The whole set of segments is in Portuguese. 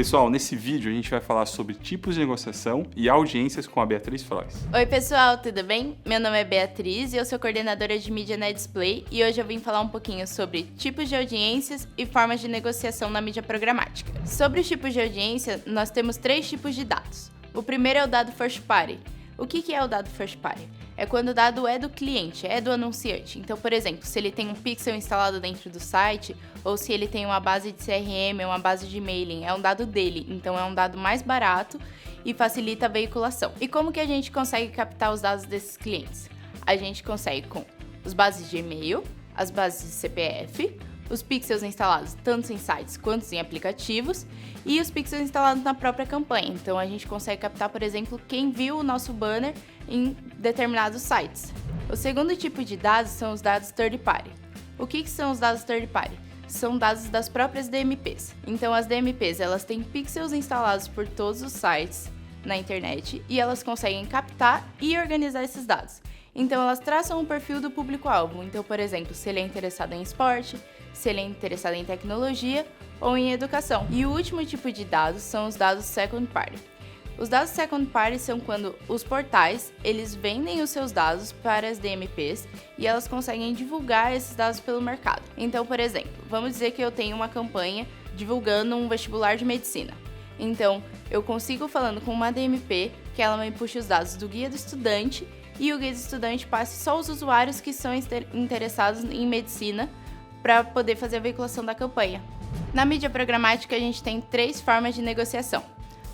Pessoal, nesse vídeo a gente vai falar sobre tipos de negociação e audiências com a Beatriz Frois. Oi pessoal, tudo bem? Meu nome é Beatriz e eu sou coordenadora de mídia na Display e hoje eu vim falar um pouquinho sobre tipos de audiências e formas de negociação na mídia programática. Sobre os tipos de audiência, nós temos 3 tipos de dados. O primeiro é o dado first party. O que é o dado first party? É quando o dado é do cliente, é do anunciante. Então, por exemplo, se ele tem um pixel instalado dentro do site, ou se ele tem uma base de CRM, uma base de mailing, é um dado dele. Então, é um dado mais barato e facilita a veiculação. E como que a gente consegue captar os dados desses clientes? A gente consegue com as bases de e-mail, as bases de CPF, os pixels instalados tanto em sites quanto em aplicativos e os pixels instalados na própria campanha. Então a gente consegue captar, por exemplo, quem viu o nosso banner em determinados sites. O segundo tipo de dados são os dados third party. O que são os dados third party? São dados das próprias DMPs. Então as DMPs elas têm pixels instalados por todos os sites na internet e elas conseguem captar e organizar esses dados. Então elas traçam um perfil do público-alvo. Então, por exemplo, se ele é interessado em esporte, se ele é interessado em tecnologia ou em educação. E o último tipo de dados são os dados second party. Os dados second party são quando os portais eles vendem os seus dados para as DMPs e elas conseguem divulgar esses dados pelo mercado. Então, por exemplo, vamos dizer que eu tenho uma campanha divulgando um vestibular de medicina. Então, eu consigo falando com uma DMP que ela me puxe os dados do guia do estudante e o guia do estudante passe só os usuários que são interessados em medicina para poder fazer a veiculação da campanha. Na mídia programática, a gente tem 3 formas de negociação.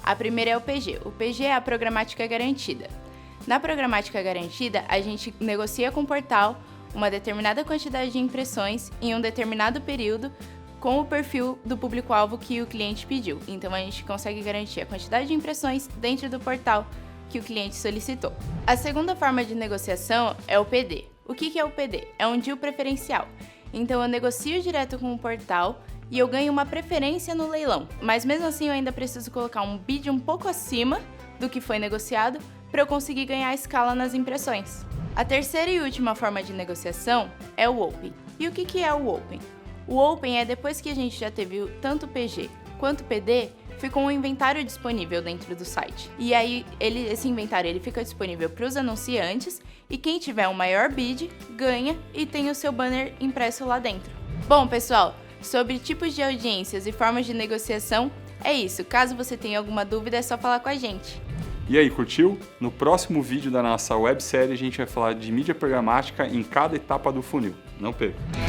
A primeira é o PG. O PG é a programática garantida. Na programática garantida, a gente negocia com o portal uma determinada quantidade de impressões em um determinado período com o perfil do público-alvo que o cliente pediu. Então, a gente consegue garantir a quantidade de impressões dentro do portal que o cliente solicitou. A segunda forma de negociação é o PD. O que é o PD? É um deal preferencial. Então eu negocio direto com o portal e eu ganho uma preferência no leilão. Mas mesmo assim eu ainda preciso colocar um bid um pouco acima do que foi negociado para eu conseguir ganhar escala nas impressões. A terceira e última forma de negociação é o Open. E o que é o Open? O Open é depois que a gente já teve tanto o PG quanto o PD, ficou um inventário disponível dentro do site. E aí, esse inventário ele fica disponível para os anunciantes e quem tiver o maior bid ganha e tem o seu banner impresso lá dentro. Bom, pessoal, sobre tipos de audiências e formas de negociação, é isso. Caso você tenha alguma dúvida, é só falar com a gente. E aí, curtiu? No próximo vídeo da nossa websérie, a gente vai falar de mídia programática em cada etapa do funil. Não perca!